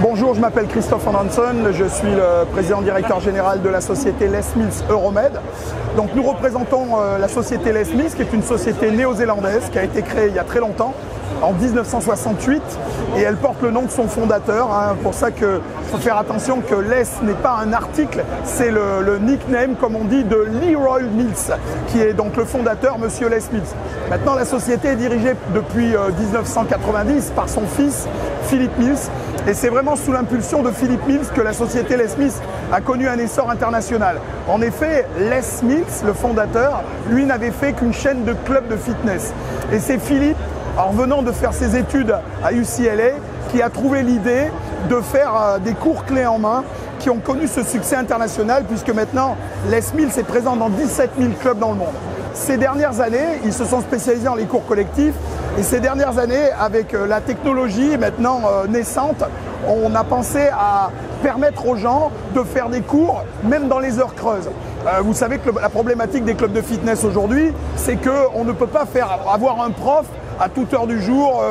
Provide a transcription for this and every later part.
Bonjour, je m'appelle Christophe Anderson, je suis le président-directeur général de la société Les Mills Euromed. Donc nous représentons la société Les Mills, qui est une société néo-zélandaise qui a été créée il y a très longtemps, en 1968, et elle porte le nom de son fondateur. Pour ça qu'il faut faire attention que Les n'est pas un article, c'est le nickname, comme on dit, de Leroy Mills, qui est donc le fondateur, monsieur Les Mills. Maintenant, la société est dirigée depuis 1990 par son fils, Philippe Mills, et c'est vraiment sous l'impulsion de Philippe Mills que la société Les Mills a connu un essor international. En effet, Les Mills, le fondateur, lui n'avait fait qu'une chaîne de clubs de fitness. Et c'est Philippe, en venant de faire ses études à UCLA, qui a trouvé l'idée de faire des cours clés en main qui ont connu ce succès international, puisque maintenant Les Mills est présent dans 17 000 clubs dans le monde. Ces dernières années, ils se sont spécialisés dans les cours collectifs, et ces dernières années, avec la technologie maintenant naissante, on a pensé à permettre aux gens de faire des cours même dans les heures creuses. Vous savez que la problématique des clubs de fitness aujourd'hui, c'est qu'on ne peut pas avoir un prof à toute heure du jour,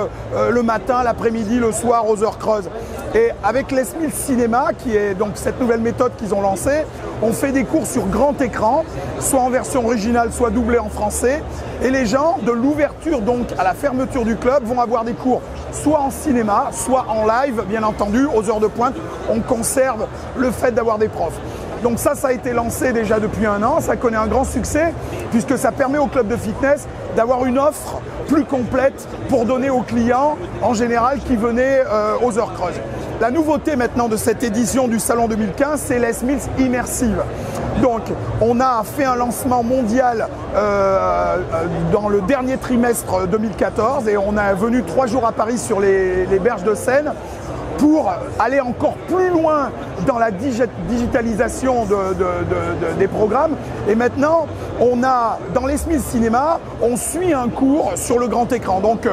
le matin, l'après-midi, le soir, aux heures creuses. Et avec Les Mills Cinéma, qui est donc cette nouvelle méthode qu'ils ont lancée, on fait des cours sur grand écran, soit en version originale, soit doublée en français. Et les gens, de l'ouverture donc à la fermeture du club, vont avoir des cours soit en cinéma, soit en live, bien entendu, aux heures de pointe. On conserve le fait d'avoir des profs. Donc ça a été lancé déjà depuis un an, ça connaît un grand succès, puisque ça permet aux clubs de fitness d'avoir une offre plus complète pour donner aux clients, en général, qui venaient aux heures creuses. La nouveauté maintenant de cette édition du Salon 2015, c'est Les Mills Immersive. Donc, on a fait un lancement mondial dans le dernier trimestre 2014, et on est venu 3 jours à Paris sur les berges de Seine pour aller encore plus loin dans la digitalisation des programmes. Et maintenant, on a, dans Les Mills Cinéma, on suit un cours sur le grand écran. Donc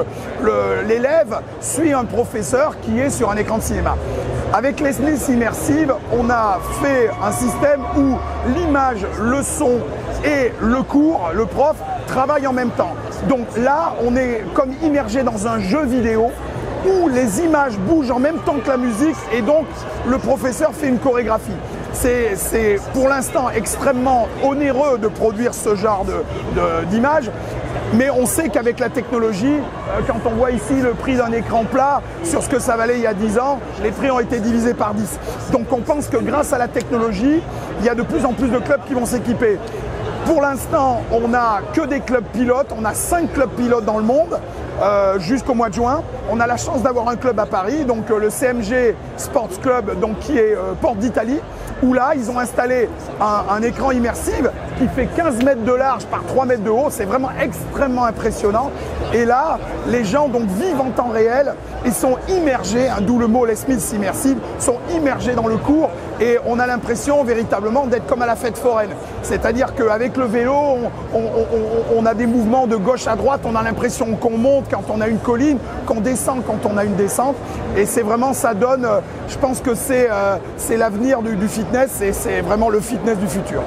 l'élève suit un professeur qui est sur un écran de cinéma. Avec Les Mills Immersive, on a fait un système où l'image, le son et le cours, le prof, travaillent en même temps. Donc là, on est comme immergé dans un jeu vidéo où les images bougent en même temps que la musique, et donc le professeur fait une chorégraphie. C'est pour l'instant extrêmement onéreux de produire ce genre d'images, mais on sait qu'avec la technologie, quand on voit ici le prix d'un écran plat sur ce que ça valait il y a 10 ans, les prix ont été divisés par 10. Donc on pense que grâce à la technologie, il y a de plus en plus de clubs qui vont s'équiper. Pour l'instant, on n'a que des clubs pilotes, on a 5 clubs pilotes dans le monde jusqu'au mois de juin. On a la chance d'avoir un club à Paris, donc le CMG Sports Club, donc, qui est Porte d'Italie, où là, ils ont installé un écran immersif qui fait 15 mètres de large par 3 mètres de haut. C'est vraiment extrêmement impressionnant. Et là, les gens donc vivent en temps réel et sont immergés, d'où le mot Les Mills Immersive, sont immergés dans le cours, et on a l'impression véritablement d'être comme à la fête foraine. C'est-à-dire qu'avec le vélo, on a des mouvements de gauche à droite, on a l'impression qu'on monte quand on a une colline, qu'on descend quand on a une descente, et c'est vraiment, ça donne, je pense que c'est l'avenir du fitness, et c'est vraiment le fitness du futur.